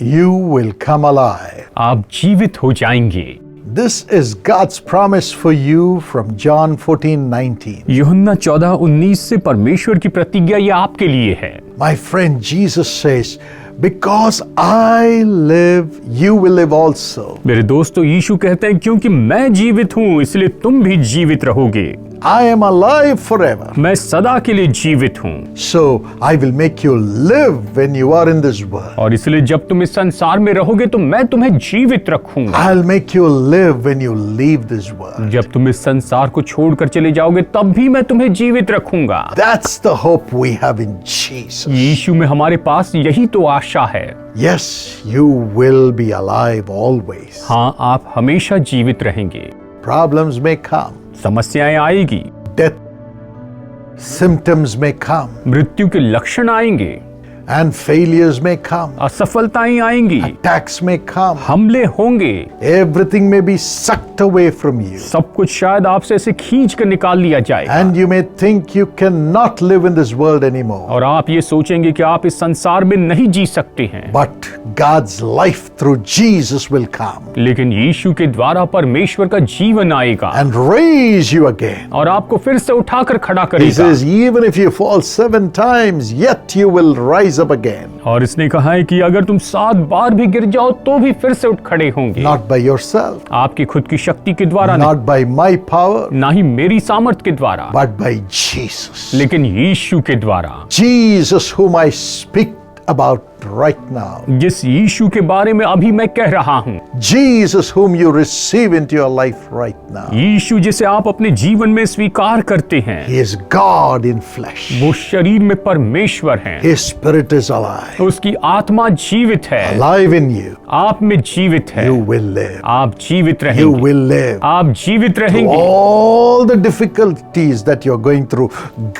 You will come alive. आप जीवित हो जाएंगे। This is God's promise for you from John 14:19. यूहन्ना 14:19 से परमेश्वर की प्रतिज्ञा ये आपके लिए है। My friend, Jesus says, because I live, you will live also. मेरे दोस्तों, यीशु कहते हैं क्योंकि मैं जीवित हूँ इसलिए तुम भी जीवित रहोगे। I am alive forever. मैं सदा के लिए जीवित हूँ। So I will make you live when you are in this world. और इसलिए जब तुम इस संसार में रहोगे तो मैं तुम्हें जीवित रखूंगा। I'll make you live when you leave this world. जब तुम इस संसार को छोड़कर चले जाओगे तब भी मैं तुम्हें जीवित रखूंगा। That's the hope we have in Jesus. यीशु में हमारे पास यही तो आशा है। Yes, you will be alive always. हाँ, आप हमेशा जीवित रहेंगे। Problems may come. समस्याएं आएगी, Death symptoms may come. मृत्यु के लक्षण आएंगे, And failures may come. असफलताएं आएंगी, Attacks may come. हमले होंगे, Everything may be sucked away from you. सब कुछ शायद आपसे ऐसे खींच कर निकाल लिया जाए। And you may think you cannot live in this world anymore. और आप ये सोचेंगे कि आप इस संसार में नहीं जी सकते हैं। But God's life through Jesus will come लेकिन यीशु के द्वारा परमेश्वर का जीवन आएगा and raise you again. और आपको फिर से उठाकर खड़ा He करेगा। says, even if you fall 7 times, yet you will rise up again. और इसने कहा है कि अगर तुम 7 बार भी गिर जाओ तो भी फिर से उठ खड़े होंगे। Not by yourself, आपकी खुद की शक्ति के द्वारा नहीं, not by my power, ना ही मेरी सामर्थ के द्वारा, but by Jesus. लेकिन यीशु के द्वारा। Jesus, whom I speak about right now. जिस यीशु के बारे में अभी मैं कह रहा हूँ, Jesus, whom you receive into your life right now. यीशु जिसे आप अपने जीवन में स्वीकार करते हैं, He is God in flesh. वो शरीर में परमेश्वर हैं। His spirit is alive. उसकी आत्मा जीवित है, Alive in you. आप में जीवित है। You will live. आप जीवित You रहेंगे, will live. आप जीवित रहेंगे। All the difficulties that you're going through,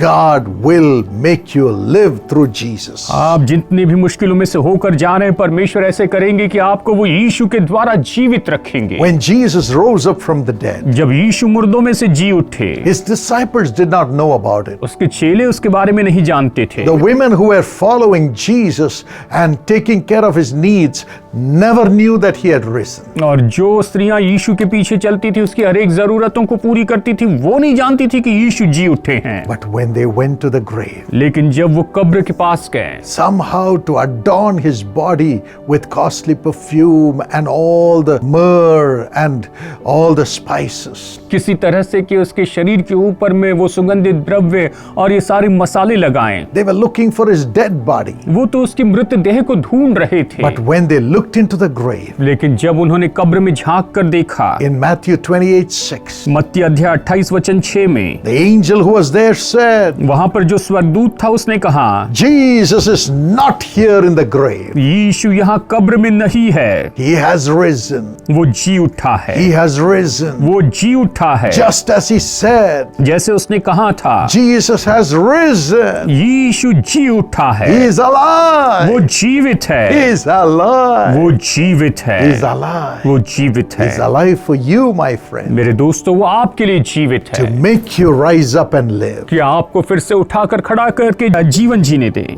God will make you live through Jesus. आप जितनी भी मुश्किलों में से होकर जा रहे हैं, परमेश्वर ऐसे करेंगे कि आपको वो यीशु के द्वारा जीवित रखेंगे। When Jesus rose up from the dead, जब यीशु मुर्दों में से जी उठे, his disciples did not know about it. उसके चेले उसके बारे में नहीं जानते थे। The women who were following Jesus and taking care of his needs never knew that he had risen. और जो स्त्रियां यीशु के पीछे चलती थी, उसकी हर एक जरूरतों को पूरी करती थी, वो नहीं जानती थी कि यीशु जी उठे हैं। But when they went to the grave, लेकिन जब वो कब्र के पास गए, somehow to adorn his body with costly perfume and all the myrrh and all the spices, किसी तरह से कि उसके शरीर के ऊपर में वो सुगंधित द्रव्य और ये सारे मसाले लगाएं, they were looking for his dead body. वो तो उसकी मृत देह को ढूंढ रहे थे। But when they looked into the grave, लेकिन जब उन्होंने कब्र में झांक कर देखा, in Matthew 28:6, मत्ती अध्याय 28:6 में, the angel who was there said, वहां पर जो स्वर्गदूत था उसने कहा, Jesus is not here in the grave. यीशु यहाँ कब्र में नहीं है, He has risen. वो जी उठा है, He has risen. वो जी उठा है। Just as he said, जैसे उसने कहा था, Jesus has risen. यीशु जी उठा है, He is alive. वो जीवित He है, is alive. वो जीवित है, He is alive. वो जीवित He is है। alive for you, my friend, मेरे दोस्तों, वो आपके लिए जीवित to है make you rise up and live. कि आपको फिर से उठाकर खड़ा करके जीवन जीने दें।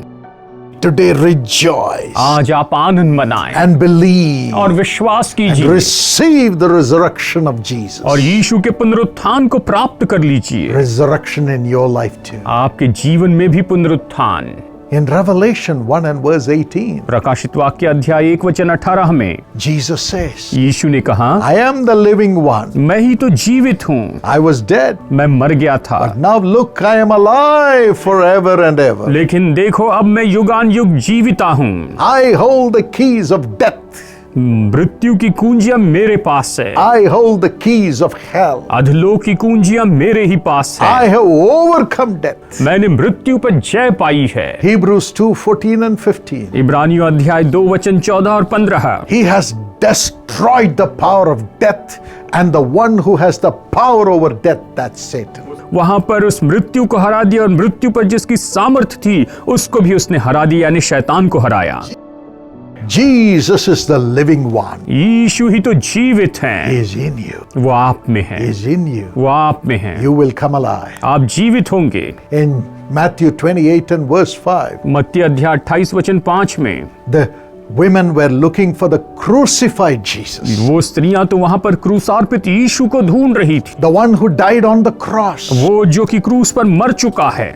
Today rejoice आज आप आनंद मनाएं and believe और विश्वास and कीजिए receive the resurrection of Jesus. और यीशु के पुनरुत्थान को प्राप्त कर लीजिए। Resurrection in your life too. आपके जीवन में भी पुनरुत्थान। In Revelation 1 and verse 18, प्रकाशित वाक्य अध्याय 1:18 में Jesus says, यीशु ने कहा, I am the living one. मैं ही तो जीवित हूँ, I was dead. मैं मर गया था, Now look, I am alive forever and ever. लेकिन देखो अब मैं युगान युग जीविता हूँ। I hold the keys of death. मृत्यु की कुंजियां मेरे पास है, I hold the keys of hell. अधलोक की कुंजियां मेरे ही पास है। I have overcome death. मैंने मृत्यु पर जय पाई है। Hebrews 2:14 and 15. इब्रानियों अध्याय 2:14 और 15। He has destroyed the power of death, and the one who has the power over death, that's Satan. वहां पर उस मृत्यु को हरा दिया और मृत्यु पर जिसकी सामर्थ थी उसको भी उसने हरा दिया, यानी शैतान को हराया। Jesus is the living one. यीशु ही तो जीवित He हैं, is in you. वो आप में है, He is in you. वो आप में है, You will come alive. आप जीवित होंगे। In Matthew 28 and verse 5, मत्ती अध्याय 28:5 में, the women were looking for the crucified Jesus, वो स्त्रियां तो वहां पर क्रूसार्पित यीशु को ढूंढ रही थी, the one who died on the cross. वो जो कि क्रूस पर मर चुका है।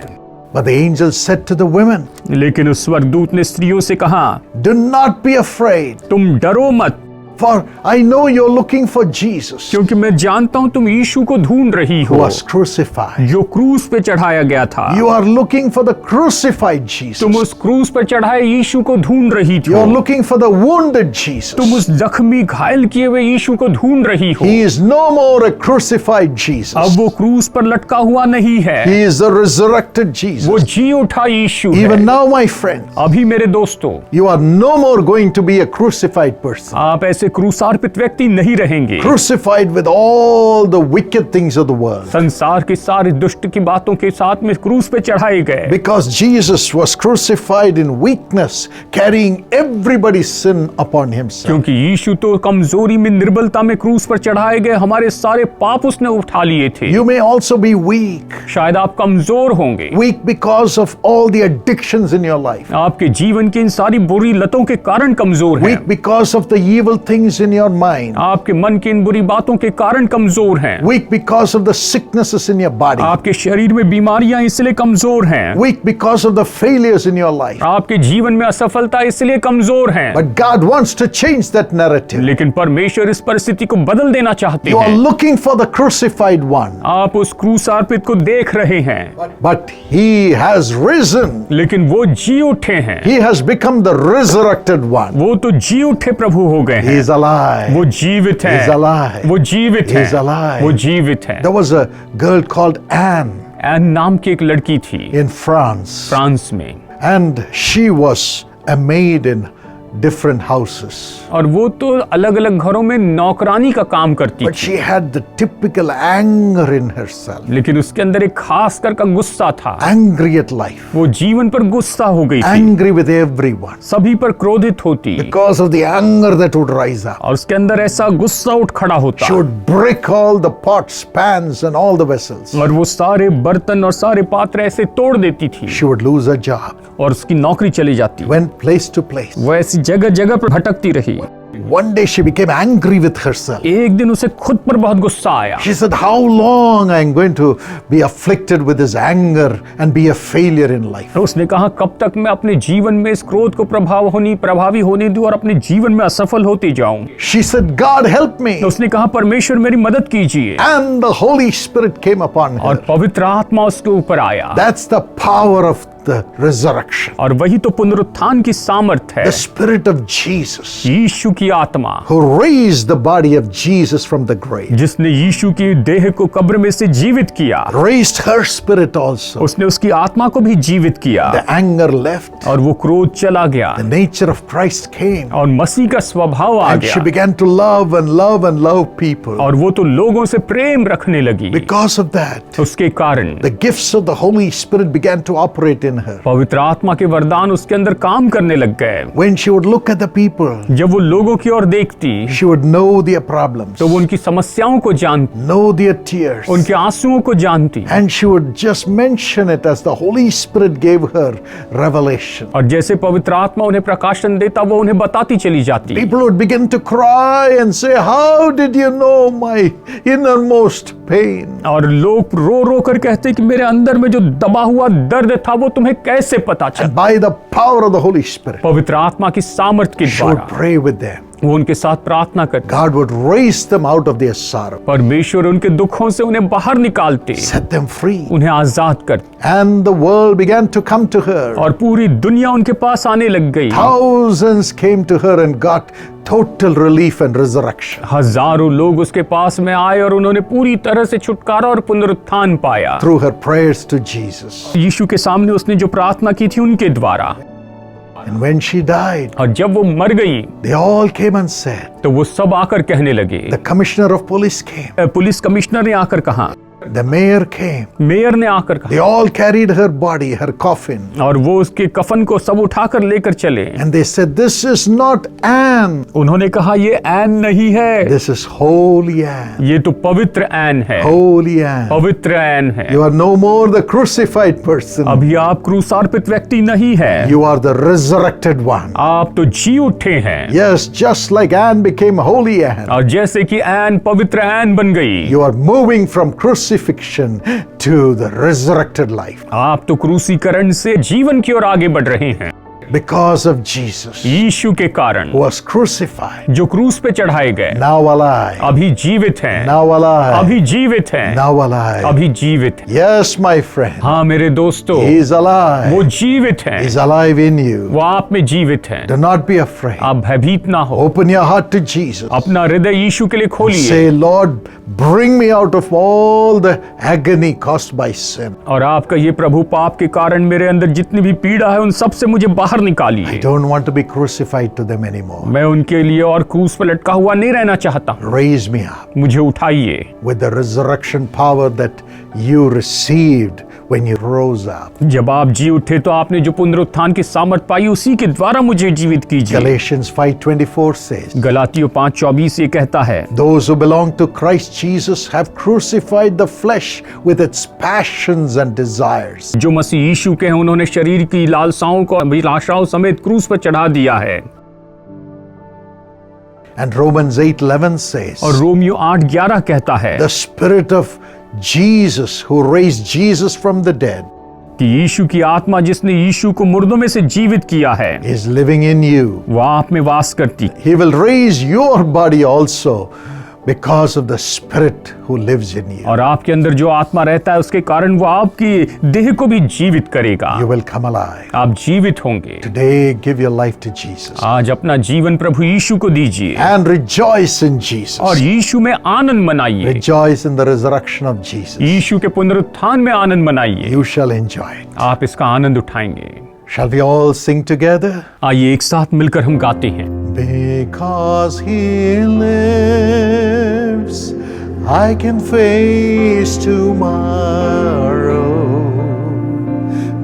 But the angel said to the women, लेकिन उस स्वर्गदूत ने स्त्रियों से कहा, do not be afraid, तुम डरो मत, for I know you're looking for Jesus क्योंकि मैं जानता हूं तुम यीशु को ढूंढ रही who हो, was crucified. जो क्रूस पे चढ़ाया गया था। You are looking for the crucified Jesus. तुम उस क्रूस पर चढ़ाए यीशु को ढूंढ रही थी। You're looking for the wounded Jesus. तुम उस जख्मी घायल किए हुए यीशु को ढूंढ रही हो। He is no more a crucified Jesus. अब वो क्रूस पर लटका हुआ नहीं है, He is the resurrected वो Jesus. जी उठा यीशु है। Even now, my friend, अभी मेरे दोस्तों, you are no more going to be a crucified person. आप ऐसे क्रूसार्पित व्यक्ति नहीं रहेंगे, Crucified with all the wicked things of the world. संसार की सारी दुष्ट की बातों के साथ में क्रूस पे चढ़ाए गए। Because Jesus was crucified in weakness, carrying everybody's sin upon himself. क्योंकि यीशु तो कमजोरी में, निर्बलता में क्रूस पर चढ़ाए गए, हमारे सारे पाप उसने उठा लिए थे। You may also be weak. शायद आप कमजोर होंगे, Weak because of all the addictions in your life. आपके जीवन की इन सारी बुरी लतों के कारण कमजोर हैं। Weak because of the evil things in your mind. आपके मन की इन बुरी बातों के कारण कमजोर हैं। Weak because of the sicknesses in your body. आपके शरीर में बीमारियां इसलिए कमजोर हैं। Weak because of the failures in your life. आपके जीवन में असफलता इसलिए कमजोर हैं। But God wants to change that narrative. लेकिन परमेश्वर इस परिस्थिति को बदल देना चाहते You are हैं। looking for the crucified one. आप उस क्रूसार्पित को देख रहे हैं, But he has risen. लेकिन वो जी उठे हैं। He has become the resurrected one. वो तो जी उठे प्रभु हो गए He हैं। is alive. वो जीवित He is है, alive. वो जीवित He is है, alive. वो जीवित है। There was a girl called Anne Anne नाम की एक लड़की थी in France. फ्रांस में, And she was a maid in different houses. और वो तो अलग अलग घरों में नौकरानी का काम करती But थी, she had the typical anger in herself. लेकिन उसके अंदर एक खास कर का गुस्सा था। Angry at life. वो जीवन पर गुस्सा हो गई थी, Angry with everyone. सभी पर क्रोधित होती, Because of the anger that would rise up. और उसके अंदर ऐसा गुस्सा उठ खड़ा होता, She would break all the pots, pans and all the vessels. और वो सारे बर्तन और सारे पात्र ऐसे तोड़ देती थी, She would lose her job. और उसकी नौकरी चली जाती। Went place to place. वो ऐसी जगह जगह पर भटकती रही। One day she became angry with herself. एक दिन उसे खुद पर बहुत गुस्सा आया। She said, how long I'm going to be afflicted with this anger and be a failure in life? तो उसने कहा, कब तक मैं अपने जीवन में इस क्रोध को प्रभावी होने दूं और अपने जीवन में असफल होती जाऊं। She said, God help me. तो उसने कहा, परमेश्वर मेरी मदद कीजिए, And the Holy Spirit came upon और her. पवित्र आत्मा उसके ऊपर आया। That's the power of the resurrection. और वही तो पुनरुत्थान की सामर्थ है, The Spirit of Jesus यीशु की आत्मा, who raised the body of Jesus from the grave. जिसने यीशु की देह को कब्र में से जीवित किया, Raised her spirit also. उसने उसकी आत्मा को भी जीवित किया, The anger left. और वो क्रोध चला गया, The nature of Christ came. और मसीह का स्वभाव आ And she गया, began to love and love and love people. और वो तो लोगों से प्रेम रखने लगी। Because of that, उसके कारण the gifts of the Holy Spirit began to operate in her. पवित्र आत्मा के वरदान उसके अंदर काम करने लग गए। When she would look at the people, जब वो लोगों की ओर देखती, she would know their problems, तो वो उनकी समस्याओं को जानती, know their tears, उनके आंसुओं को जानती, and she would just mention it as the Holy Spirit gave her revelation. और जैसे पवित्र आत्मा उन्हें प्रकाशन देता, वो उन्हें बताती चली जाती। People would begin to cry and say, how did you know my innermost pain? और लोग रो रो कर कहते कि मेरे अंदर में जो दबा हुआ दर्द था वो तुम्हें कैसे पता चला। And by the power of the Holy Spirit, पवित्र आत्मा की सामर्थ के she would द्वारा pray with them. वो उनके साथ प्रार्थना करते, God would raise them out of their sorrow, परमेश्वर उनके दुखों से उन्हें बाहर निकालते, set them free. उन्हें आजाद करते, And the world began to come to her. और पूरी दुनिया उनके पास आने लग गई। Thousands came to her and got total relief and resurrection. हजारों लोग उसके पास में आए और उन्होंने पूरी तरह से छुटकारा और पुनरुत्थान पाया, Through her prayers to Jesus. यीशु के सामने उसने जो प्रार्थना की थी उनके द्वारा। And when she died, और जब वो मर गई, they all came and said, तो वो सब आकर कहने लगे, the commissioner of police came. Police commissioner ने आकर कहा, The mayor came. मेयर ने आकर कहा, They all carried her body, her coffin. और वो उसके कफन को सब उठाकर लेकर चले। And they said, this is not Anne. उन्होंने कहा, ये ऐन नहीं है, This is holy Anne. ये तो पवित्र ऐन है, Holy Anne. पवित्र ऐन है। You are no more the crucified person. अभी आप क्रूसार्पित व्यक्ति नहीं है, You are the resurrected one. आप तो जी उठे हैं। Yes, just like Anne became holy Anne. और जैसे कि ऐन पवित्र ऐन बन गई, You are moving from crucifixion to the resurrected life. आप तो क्रूसीकरण से जीवन की ओर आगे बढ़ रहे हैं Because of Jesus, यीशु के कारण, who was crucified, जो क्रूस पे चढ़ाए गए, now alive, अभी जीवित हैं, now alive, अभी जीवित हैं, now alive. अभी जीवित हैं। Yes, my friend, हाँ मेरे दोस्तों, He is वो alive. जीवित हैं, He is alive in you. वो आप में जीवित हैं। Do not be afraid. आप भयभीत ना हो, Open your heart to Jesus. अपना हृदय यीशु के लिए खोलिए Say, Lord, bring me out of all the agony caused by sin. और आप कहिए, प्रभु पाप के कारण मेरे अंदर जितनी भी पीड़ा है उन सब से मुझे बाहर I निकालिए। don't want to be crucified to them anymore. मैं उनके लिए और क्रूस पर लटका हुआ नहीं रहना चाहता। Raise me up मुझे उठाइए with the resurrection power that you received when you rose up. जब आप जी उठे तो आपने जो पुनरुत्थान की सामर्थ पाई उसी के द्वारा मुझे जीवित कीजिए। Galatians 5:24 says, गलातियों 5:24 ये कहता है, Those who belong to Christ Jesus have crucified the flesh with its passions and desires. जो मसीह यीशु के हैं उन्होंने शरीर की लालसाओं को अभिलाषाओं समेत क्रूस पर चढ़ा दिया है। And Romans 8:11 says, और रोमियो 8:11 कहता है The Spirit of Jesus who raised Jesus from the dead कि यीशु की आत्मा जिसने यीशु को मुर्दों में से जीवित किया है is living in you. वो आप में वास करती, He will raise your body also because of the Spirit who lives in you. और आपके अंदर जो आत्मा रहता है उसके कारण वो आपकी देह को भी जीवित करेगा। You will come alive. आप जीवित होंगे। Today, give your life to Jesus आज अपना जीवन प्रभु यीशु को दीजिए and rejoice in Jesus. और यीशु में आनंद मनाइए। Rejoice in the resurrection of Jesus. यीशु के पुनरुत्थान में आनंद मनाइए। You shall enjoy it. आप इसका आनंद उठाएंगे। Shall we all sing together? आइए एक साथ मिलकर हम गाते हैं। Because He lives, I can face tomorrow.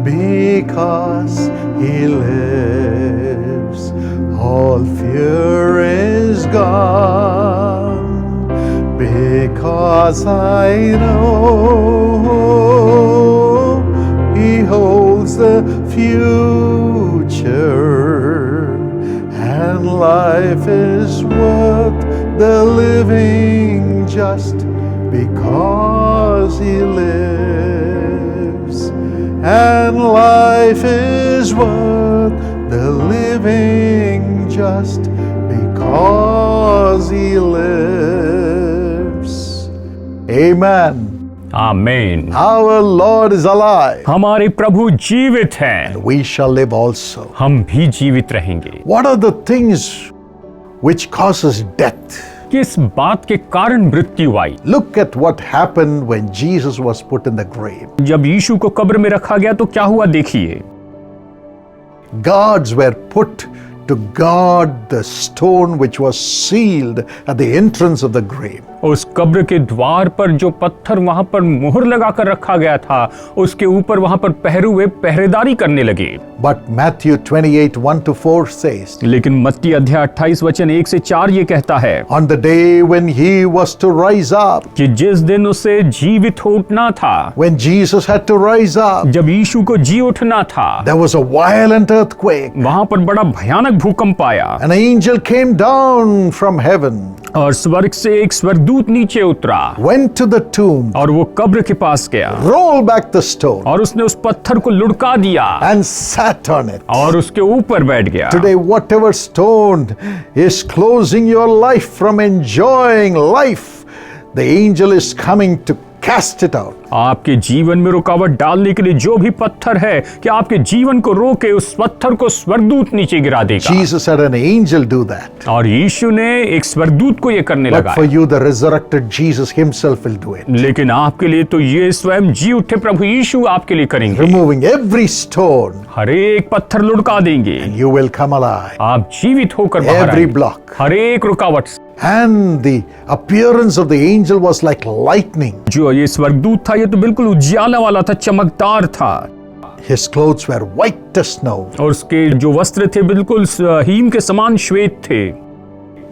Because He lives, all fear is gone. Because I know He holds the future, and life is worth the living just because He lives. And life is worth the living just because He lives. Amen. आमीन। Our Lord is alive. हमारे प्रभु जीवित हैं, We shall live also. हम भी जीवित रहेंगे। What are the things which causes death? किस बात के कारण मृत्यु आई? Look at what happened when Jesus was put in the grave. जब यीशु को कब्र में रखा गया तो क्या हुआ देखिए। Guards were put to guard the stone which was sealed at the entrance of the grave. उस कब्र के द्वार पर जो पत्थर वहां पर मोहर लगाकर रखा गया था उसके ऊपर वहां पर पहरुए पहरेदारी करने लगे। But Matthew 28:1-4 says, लेकिन मत्ती अध्याय 28 वचन 1 से 4 ये कहता है On the day when He was to rise up, कि जिस दिन उसे जीवित हो उठना था, when Jesus had to rise up, जब यीशु को जी उठना था, there was a violent earthquake. वहां पर बड़ा भयानक भूकंप आया An angel came down from heaven, और स्वर्ग से एक स्वर्गदूत नीचे उतरा went to the tomb, और वो कब्र के पास गया rolled back the stone, और उसने उस पत्थर को लुढ़का दिया and sat on it. और उसके ऊपर बैठ गया। Today, whatever stone is closing your life from enjoying life, the angel is coming to cast it out. आपके जीवन में रुकावट डालने के लिए जो भी पत्थर है कि आपके जीवन को रोके, उस पत्थर को स्वर्गदूत नीचे गिरा देगा। Jesus had an angel do that. और यीशु ने एक स्वर्गदूत को ये करने But लगा। for you, the resurrected Jesus himself will do it. लेकिन आपके लिए तो ये स्वयं जी उठे प्रभु यीशु आपके लिए करेंगे। Removing every stone, हर एक पत्थर लुढ़का देंगे, you will come alive. आप जीवित होकर बाहर Every आएंगे। block. हर एक रुकावट से। And the appearance of the angel was like lightning. जो ये स्वर्गदूत था, ये तो बिल्कुल उजियाला वाला था, चमकदार था। His clothes were white as snow. और उसके जो वस्त्र थे बिल्कुल हीम के समान श्वेत थे।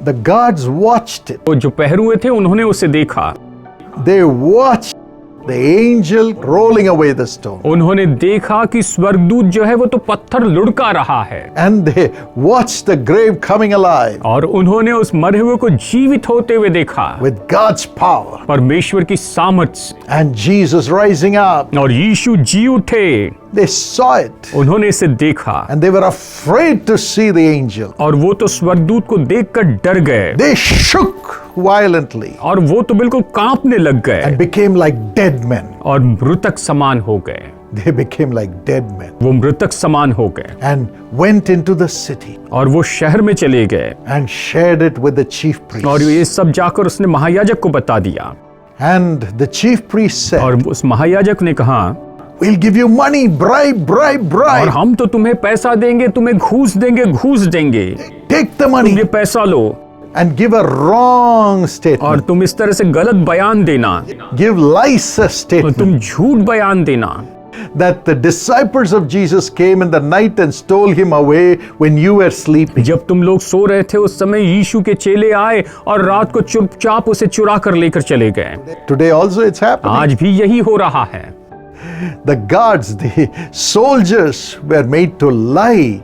The guards watched it. और जो पहरुए थे उन्होंने उसे देखा। They watched the angel rolling away the stone. उन्होंने देखा कि स्वर्गदूत जो है वो तो पत्थर लुढ़का रहा है। And they watched the grave coming alive और उन्होंने उस मरे हुए को जीवित होते हुए देखा with God's power. परमेश्वर की सामर्थ्य से। And Jesus rising up. और यीशु जी उठे, They saw it. उन्होंने इसे देखा। And they were afraid to see the angel. और वो तो स्वर्गदूत को देखकर डर गए। They shook violently और वो तो बिल्कुल कांपने लग गए and became like dead men. और मृतक समान हो गए। They became like dead men वो मृतक समान हो गए and went into the city और वो शहर में चले गए। and shared it with the chief और priests. ये सब जाकर उसने महायाजक को बता दिया। And the chief priest और said, उस महायाजक ने कहा, we'll give you money, bribe, bribe, और bribe. हम तो तुम्हें पैसा देंगे, तुम्हें घूस देंगे, घूस देंगे। Take the तुम money ये पैसा लो and give a wrong और statement. तुम इस तरह से गलत बयान देना, Give lies और statement तुम झूठ बयान देना that the disciples of Jesus came in the night and stole him away when you were sleeping. जब तुम लोग सो रहे थे उस समय यीशु के चेले आए और रात को चुपचाप उसे चुरा कर लेकर चले गए। Today also it's happening. आज भी यही हो रहा है। The guards, the soldiers were made to lie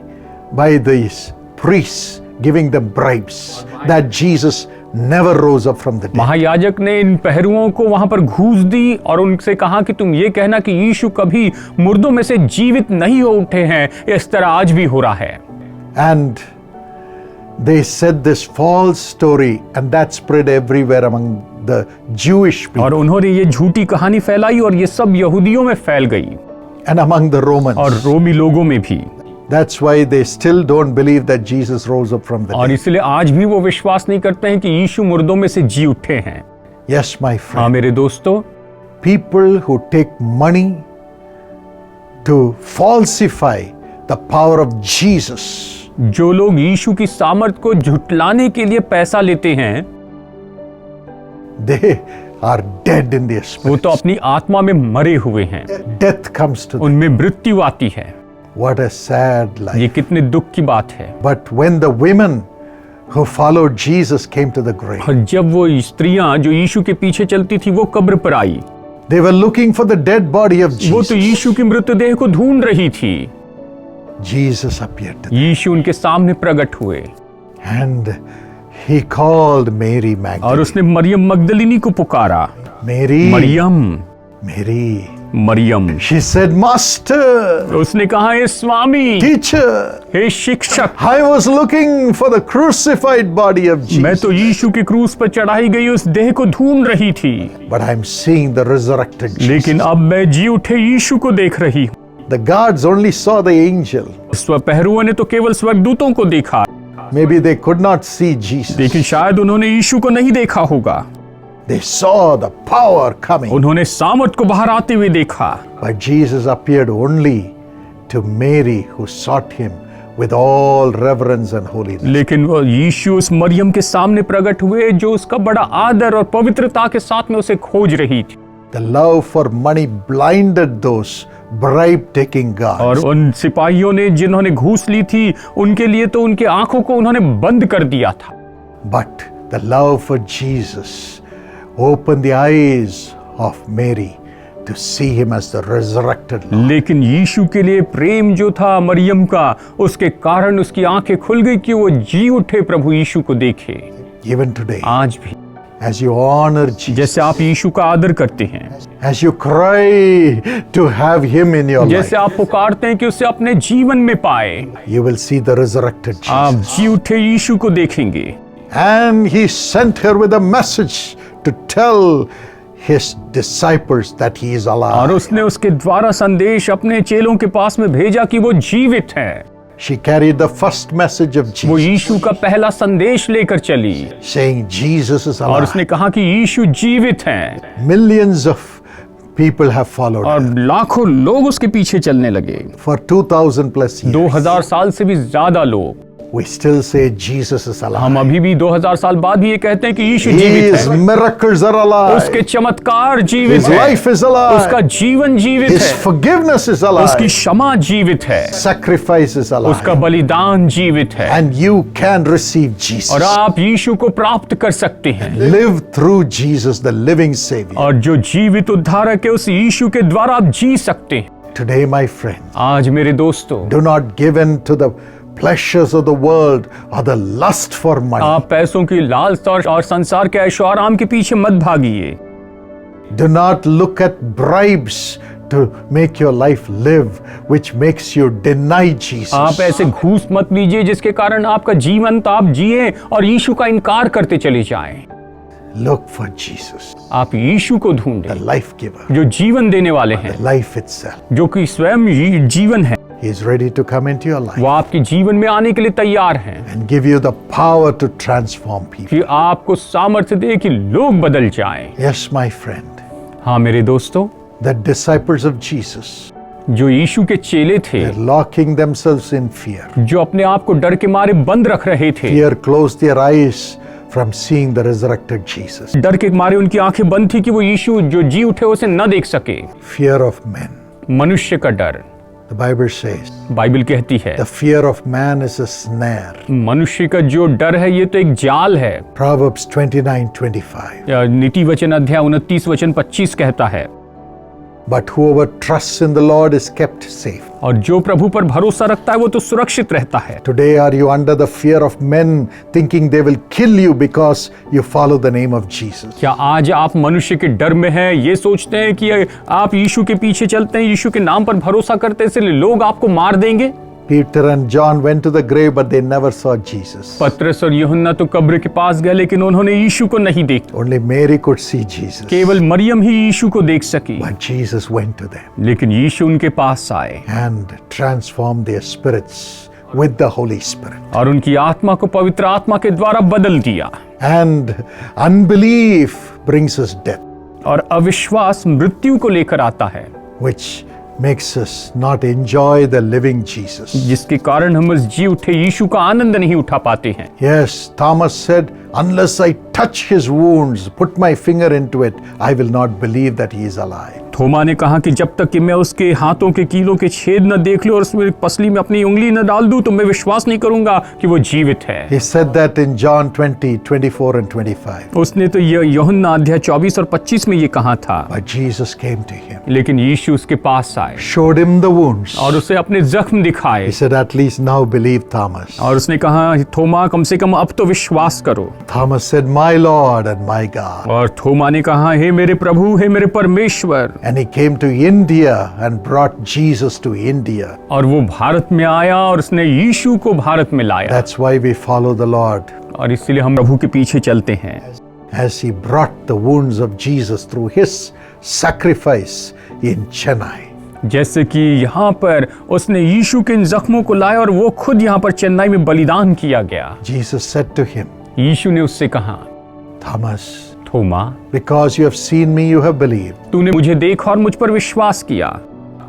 by these priests, giving them bribes that Jesus never rose up from the dead. महायाजक ने इन पहरुओं को वहां पर घूस दी और उनसे कहा कि तुम ये कहना कि यीशु कभी मुर्दों में से जीवित नहीं हो उठे हैं। इस तरह आज भी हो रहा है। And they said this false story, and that spread everywhere among the Jewish people और उन्होंने ये झूठी कहानी फैलाई और ये सब यहूदियों में फैल गई and among the Romans. और रोमी लोगों में भी। That's why they still don't believe that Jesus rose up from the और dead. इसलिए आज भी वो विश्वास नहीं करते हैं कि यीशु मुर्दों में से जी उठे हैं। Yes, my हाँ friend. मेरे दोस्तों, People who take money to falsify the power of Jesus, जो लोग यीशु की सामर्थ को झुटलाने के लिए पैसा लेते हैं they are dead in their spirit. वो तो अपनी आत्मा में मरे हुए हैं। Death comes to them. उनमें मृत्यु आती है। What a sad life. ये कितने दुख की बात है। But when the women who followed Jesus came to the grave, और जब वो स्त्रियां जो यीशु के पीछे चलती थी वो कब्र पर आई, they were looking for the dead body of वो तो Jesus. यीशु की मृतदेह को ढूंढ रही थी। Jesus appeared to them यीशु उनके सामने प्रकट हुए and he called Mary और Magdalene. उसने मरियम मगदलिनी को पुकारा। Mary, Maryam, Mary. Maryam. She said, Master, उसने कहा, हे स्वामी, teacher, हे शिक्षक, I was looking for the crucified body of मैं Jesus, तो यीशु के क्रूस पर चढ़ाई गई उस देह को ढूंढ रही थी, but I'm seeing the resurrected Jesus. लेकिन अब मैं जी उठे यीशु को देख रही हूँ। The guards only saw the angel. पहरुओं ने तो केवल स्वर्गदूतों को देखा, Maybe they could not see Jesus. लेकिन शायद उन्होंने यीशु को नहीं देखा होगा। They saw the power coming. उन्होंने सामर्थ को बाहर आते हुए देखा, But Jesus appeared only to Mary who sought him with all reverence and holiness. लेकिन वो यीशु उस मरियम के सामने प्रकट हुए जो उसका बड़ा आदर और पवित्रता के साथ में उसे खोज रही थी। The love for money blinded those bribe-taking guards. और उन सिपाहियों ने जिन्होंने घूस ली थी उनके लिए तो उनके आंखों को उन्होंने बंद कर दिया था। But the love for Jesus opened the eyes of Mary to see him as the resurrected Lord. लेकिन यीशु के लिए प्रेम जो था मरियम का, उसके कारण उसकी आंखें खुल गई कि वो जी उठे प्रभु यीशु को देखे। Even today, आज भी as you honor Jesus, जैसे आप यीशु का आदर करते हैं, as you cry to have him in your life, जैसे आप पुकारते हैं कि उसे अपने जीवन में पाए, you will see the resurrected आप Jesus. जी उठे यीशु को देखेंगे। And he sent her with a message to tell his disciples that he is और alive. उसने उसके द्वारा संदेश अपने चेलों के पास में भेजा कि वो जीवित है। She carried the first message of वो Jesus, यीशु का पहला संदेश लेकर चली saying Jesus is और alive. उसने कहा कि यीशु जीवित हैं Millions of people have followed और her लाखों लोग उसके पीछे चलने लगे। for 2000 plus years. 2000 साल से भी ज्यादा लोग। We still say Jesus is हम alive. अभी भी 2000 साल बाद भी ये कहते हैं कि यीशु His जीवित है। miracles are उसके alive. चमत्कार जीवित His है। life is उसका alive. जीवन जीवित His है। forgiveness is उसकी alive. क्षमा जीवित है। Sacrifice is उसका alive. बलिदान जीवित है। And you can receive और Jesus. आप यीशु को प्राप्त कर सकते हैं। Live through Jesus, the living Savior. और जो जीवित उद्धारक है उस यीशु के द्वारा आप जी सकते हैं। Today, my friend, आज मेरे दोस्तों, do not give in to the pleasures of the world or the lust for money. आप पैसों की लालसा और संसार के ऐशो आराम के पीछे मत भागिए। Do not look at bribes to make your life live, which makes you deny Jesus. आप ऐसे घूस मत लीजिए जिसके कारण आपका जीवन तो आप जिए और यीशु का इनकार करते चले जाएं। Look for Jesus, आप यीशु को the ढूंढें life giver, जो जीवन देने वाले हैं, life itself. जो कि स्वयं जीवन है। He is ready to come into your life वो आपके जीवन में आने के लिए तैयार हैं and give you the power to transform people. कि आपको सामर्थ्य दे कि लोग बदल जाएं। Yes, my friend, हाँ मेरे दोस्तों, the disciples of Jesus, जो यीशु के चेले थे, they're locking themselves in fear. जो अपने आप को डर के मारे बंद रख रहे थे, Fear closed their eyes from seeing the resurrected Jesus. डर के मारे उनकी आंखें बंद थी कि वो यीशु जो जी उठे उसे न देख सके। Fear of men. मनुष्य का डर, The Bible says, बाइबल कहती है, the fear of man is a snare. मनुष्य का जो डर है ये तो एक जाल है। Proverbs 29:25. नीति वचन अध्याय 29 वचन 25 कहता है, But whoever trusts in the Lord is kept safe. और जो प्रभु पर भरोसा रखता है वो तो सुरक्षित रहता है। Today, are you under the fear of men thinking they will kill you because you follow the name of Jesus? क्या आज आप मनुष्य के डर में हैं, ये सोचते हैं कि आप यीशु के पीछे चलते हैं, यीशु के नाम पर भरोसा करते हैं इसलिए लोग आपको मार देंगे? Peter and John went to the grave, but they never saw Jesus. पतरस और यूहन्ना तो कब्र के पास गए लेकिन उन्होंने यीशु को नहीं देखा। Only Mary could see Jesus. केवल मरियम ही यीशु को देख सकी, But Jesus went to them लेकिन यीशु उनके पास आए and transformed their spirits with the Holy Spirit. और उनकी आत्मा को पवित्र आत्मा के द्वारा बदल दिया। And unbelief brings us death, और अविश्वास मृत्यु को लेकर आता है, which makes us not enjoy the living Jesus. जिसके कारण हम उस जी उठे यीशु का आनंद नहीं उठा पाते हैं। Yes, Thomas said, unless I touch his wounds, put my finger into it, I will not believe that he is alive. थोमा ने कहा कि जब तक कि मैं उसके हाथों के कीलों के छेद न देख लूं और उसमें पसली में अपनी उंगली न डाल दूं तो मैं विश्वास नहीं करूंगा कि वो जीवित है। He said that in John 20:24 and 25. उसने तो यूहन्ना अध्याय 24 और 25 में ये कहा था। But Jesus came to him, लेकिन यीशु उसके पास आए showed him the wounds. और उसे अपने जख्म दिखाए He said, at least now believe, Thomas. और उसने कहा, थोमा कम से कम अब तो विश्वास करो। Thomas said, my Lord and my God. और थोमा ने कहा, हे मेरे प्रभु, हे मेरे परमेश्वर। And he came to India and brought Jesus to India. और वो भारत में आया और उसने यीशु को भारत में लाया। That's why we follow the Lord, और इसलिए हम प्रभु के पीछे चलते हैं। as he brought the wounds of Jesus through his sacrifice in Chennai. जैसे कि यहाँ पर उसने यीशु के इन जख्मों को लाया और वो खुद यहाँ पर चेन्नई में बलिदान किया गया। Jesus said to him, यीशु ने उससे कहा, Thomas, Thoma, because you have seen me, you have believed. तूने मुझे देखा और मुझ पर विश्वास किया।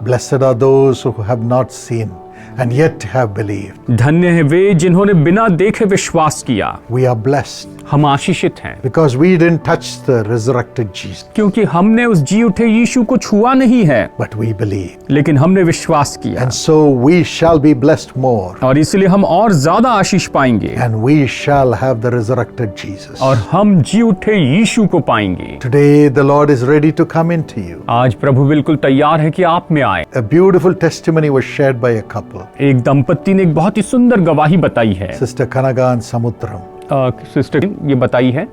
Blessed are those who have not seen and yet have believed. धन्य है वे जिन्होंने बिना देखे विश्वास किया। We are blessed हम आशीषित हैं because we didn't touch the resurrected Jesus, क्योंकि हमने उस जी उठे यीशु को छुआ नहीं है, but we believe. लेकिन हमने विश्वास किया। And so we shall be blessed more, और इसलिए हम और ज्यादा आशीष पाएंगे and we shall have the resurrected Jesus. और हम जी उठे यीशु को पाएंगे। Today the Lord is ready to come into you. आज प्रभु बिल्कुल तैयार है कि आप में आए। A beautiful testimony was shared by a couple, एक दंपत्ति ने एक बहुत ही सुंदर गवाही बताई है। Sister Kanaga and Samutram. Sister ये बताई है,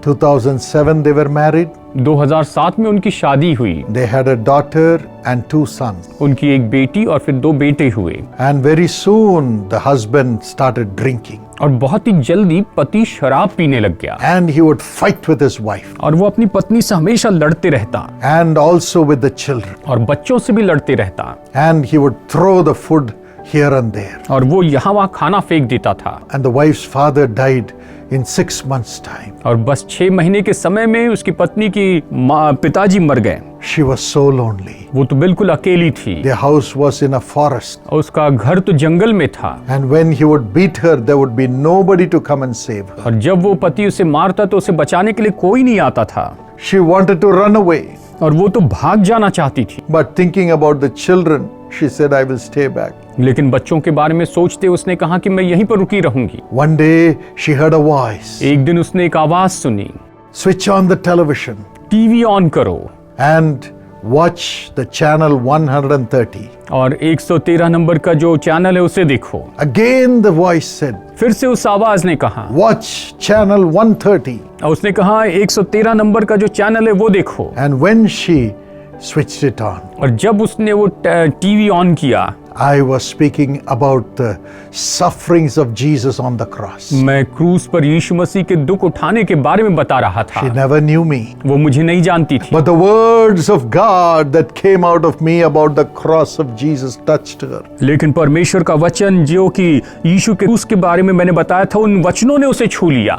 2007 they were married. 2007 में उनकी शादी हुई। They had a daughter and 2 sons. उनकी एक बेटी और फिर 2 बेटे हुए। And very soon the husband started drinking. और बहुत ही जल्दी पति शराब पीने लग गया। And he would fight with his wife. और वो अपनी पत्नी से हमेशा लड़ते रहता। And also with the children. और बच्चों से भी लड़ते रहता। And he would throw the food here and there. और वो यहाँ वहाँ खाना फेंक देता था। And the wife's father died in 6 months' time. और बस 6 महीने के समय में उसकी पत्नी की पिताजी मर गए। She was so lonely. वो तो बिल्कुल अकेली थी। Their house was in a forest. और उसका घर तो जंगल में था। And when he would beat her, there would be nobody to come and save her. और जब वो पति उसे मारता तो उसे बचाने के लिए कोई नहीं आता था। She wanted to run away. और वो तो भाग जाना चाहती थी। But thinking about the children, she said, I will stay back. लेकिन बच्चों के बारे में सोचते उसने कहा कि मैं यहीं पर रुकी रहूंगी। One day she heard a voice. एक दिन उसने एक आवाज सुनी, Switch on the television TV on करो and watch the channel 130. और 113 नंबर का जो चैनल है उसे देखो। Again the voice said, फिर से उस आवाज ने कहा, watch channel 130. और उसने कहा 113 नंबर का जो चैनल है वो देखो। And when she switched it on, और जब उसने वो टीवी ऑन किया, I was speaking about the sufferings of Jesus on the cross. मैं क्रूस पर यीशु मसीह के दुख उठाने के बारे में बता रहा था। She never knew me. वो मुझे नहीं जानती थी। But the words of God that came out of me about the cross of Jesus touched her. लेकिन परमेश्वर का वचन जो कि यीशु के क्रूस के बारे में मैंने बताया था, उन वचनों ने उसे छू लिया।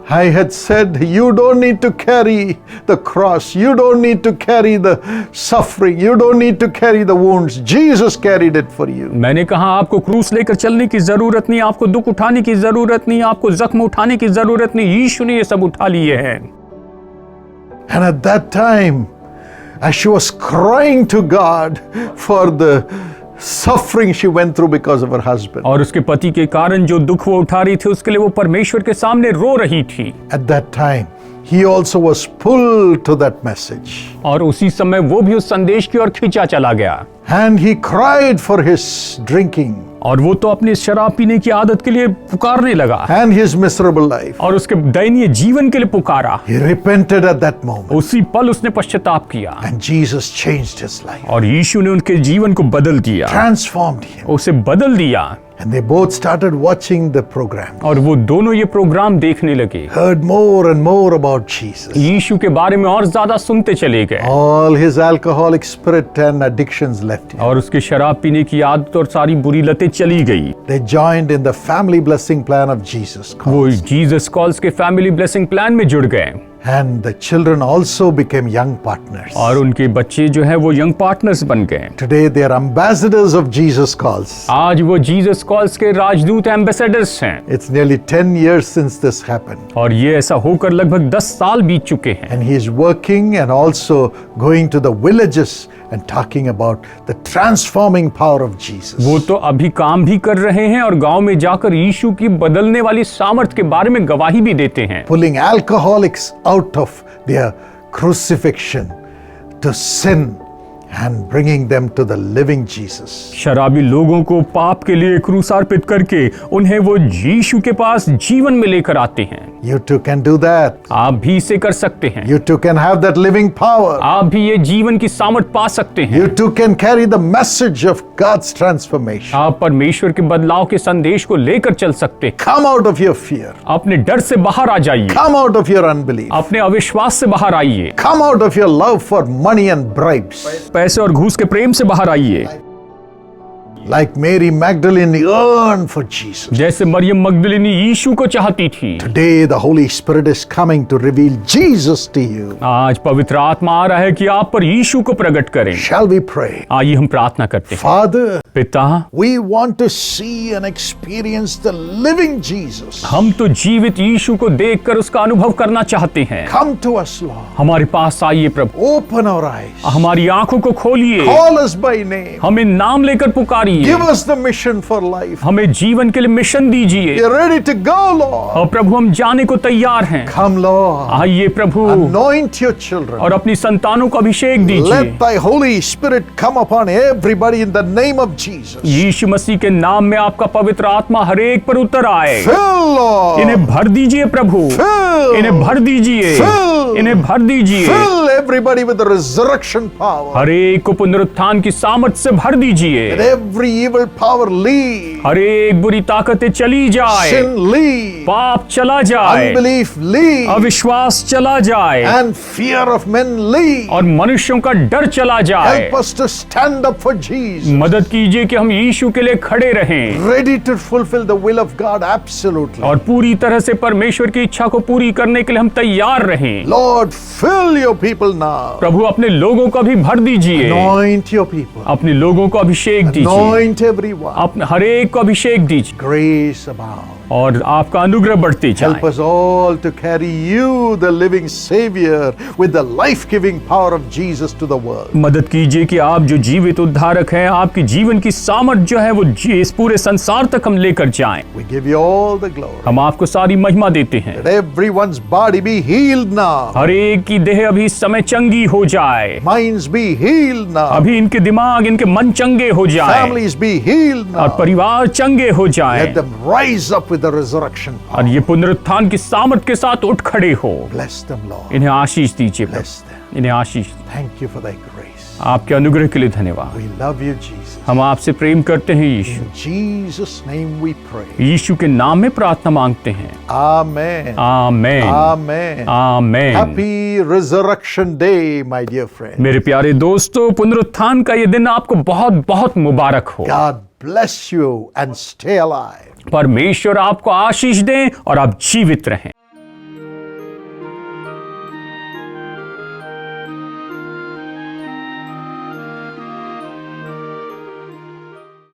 I had said, you don't need to carry the cross. You don't need to carry the suffering. You don't need to carry the wounds. Jesus carried it for you. मैंने कहा आपको क्रूस लेकर चलने की जरूरत नहीं, आपको दुख उठाने की जरूरत नहीं, आपको जख्म उठाने की जरूरत नहीं, यीशु ने ये सब उठा लिए हैं। And at that time, as she was crying to God for the suffering she went through because of her husband. और उसके पति के कारण जो दुख वो उठा रही थी उसके लिए वो परमेश्वर के सामने रो रही थी। At that time, he also was pulled to that message. और उसी समय वो भी उस संदेश की ओर खींचा चला गया। And he cried for his drinking. और वो तो अपनी शराब पीने की आदत के लिए पुकारने लगा। And his miserable life. और उसके दयनीय जीवन के लिए पुकारा। He repented at that moment. उसी पल उसने पश्चाताप किया। And Jesus changed his life. और यीशु ने उनके जीवन को बदल दिया। Transformed him. उसे बदल दिया। And they both started watching the program. और वो दोनों ये प्रोग्राम देखने लगे। Heard more and more about Jesus. यीशु के बारे में और ज्यादा सुनते चले गए। All his alcoholic spirit and addictions left him. और उसके शराब पीने की आदत और सारी बुरी लतें चली गई। They joined in the family blessing plan of Jesus. वो जीसस कॉल्स के फैमिली ब्लेसिंग प्लान में जुड़ गए। And the children also became young partners. और उनके बच्चे जो है वो यंग पार्टनर्स बन गए। Today they are ambassadors of Jesus Calls. आज वो जीसस कॉल्स के राजदूत एम्बेसडर्स हैं। It's nearly 10 years since this happened. और ये ऐसा होकर लगभग 10 साल बीत चुके हैं। And he is working and also going to the villages and talking about the transforming power of Jesus. वो तो अभी काम भी कर रहे हैं और गांव में जाकर यीशु की बदलने वाली सामर्थ के बारे में गवाही भी देते हैं। Pulling alcoholics out of their crucifixion to sin and bringing them to the living Jesus. शराबी लोगों को पाप के लिए क्रूसार्पित करके उन्हें वो यीशु के पास जीवन में लेकर आते हैं। You too can do that. आप भी इसे कर सकते हैं। You too can have that living power. आप भी ये जीवन की सामर्थ पा सकते हैं। You too can carry the message of God's transformation. आप परमेश्वर के बदलाव के संदेश को लेकर चल सकते हैं। Come out of your fear. अपने डर से बाहर आ जाइए। Come out of your unbelief. अपने अविश्वास से बाहर आइए। Come out of your love for money and bribes. पैसे और घूस के प्रेम से बाहर आइए। Like Mary Magdalene yearned for Jesus. जैसे मरियम मगदलिनी यीशु को चाहती थी। Today the Holy Spirit is coming to reveal Jesus to you. आज पवित्र आत्मा आ रहा है कि आप पर यीशु को प्रकट करें। Shall we pray? आइए हम प्रार्थना करते हैं। Father, पिता, we want to see and experience the living Jesus. हम तो जीवित यीशु को देखकर उसका अनुभव करना चाहते हैं। Come to us, Lord. हमारे पास आइए प्रभु। Open our eyes. हमारी आंखों को खोलिए। Call us by name. हमें नाम लेकर पुकारिए। Give us the mission for life. हमें जीवन के लिए मिशन दीजिए। We're ready to go, Lord. और प्रभु हम जाने को तैयार हैं। Come, Lord. आइए प्रभु Anoint your children. और अपनी संतानों को अभिषेक दीजिए। Let thy Holy Spirit come upon everybody in the name of Jesus. यीशु मसीह के नाम में आपका पवित्र आत्मा हर एक पर उतर आए। Fill, Lord. इन्हें इन्हें भर दीजिए प्रभु, Fill. इन्हें भर दीजिए, Fill. इन्हें भर दीजिए। Fill everybody with the resurrection power. हर एक को पुनरुत्थान की सामर्थ से भर दीजिए। Let every evil power leave. हर एक बुरी ताकतें चली जाए, Sin leave. पाप चला जाए, Unbelief leave. अविश्वास चला जाए, And fear of men leave. और मनुष्यों का डर चला जाए। Help us to stand up for Jesus. मदद कीजिए कि हम यीशु के लिए खड़े रहें Ready to fulfill the will of God absolutely. और पूरी तरह से परमेश्वर की इच्छा को पूरी करने के लिए हम तैयार रहें। Lord, fill your people now. प्रभु अपने लोगों को भी भर दीजिए, Anoint your people. अपने लोगों को अभिषेक दीजिए, Anoint everyone. अपने हर एक को अभिषेक दीजिए Grace abound. और आपका अनुग्रह बढ़ते Help जाए। us all to carry you, the living Savior, with the life-giving power of Jesus to the world. मदद कीजिए कि आप जो जीवित उद्धारक हैं, आपकी जीवन की सामर्थ जो है वो इस पूरे संसार तक हम लेकर जाएं। We give you all the glory. हम आपको सारी महिमा देते हैं। Let everyone's body be healed now. हर एक की देह अभी इस समय चंगी हो जाए, Minds be healed now. अभी इनके दिमाग, इनके मन चंगे हो जाए Families be healed और now. परिवार चंगे हो जाए Let them rise up with the resurrection power. और ये पुनरुत्थान की सामर्थ के साथ उठ खड़े हो। Bless them, Lord. इन्हें आशीष दीजिए प्रभु, Bless them. इन्हें आशीष। Thank you for thy grace. आपके अनुग्रह के लिए धन्यवाद। We love you, Jesus. हम आपसे प्रेम करते हैं यीशु। In Jesus' name we pray. यीशु के नाम में प्रार्थना मांगते हैं। Amen. Amen, Amen. Amen. Happy Resurrection Day, my dear friend. मेरे प्यारे दोस्तों, पुनरुत्थान का ये दिन आपको बहुत बहुत मुबारक हो। God bless you and stay alive. परमेश्वर आपको आशीष दें और आप जीवित रहें।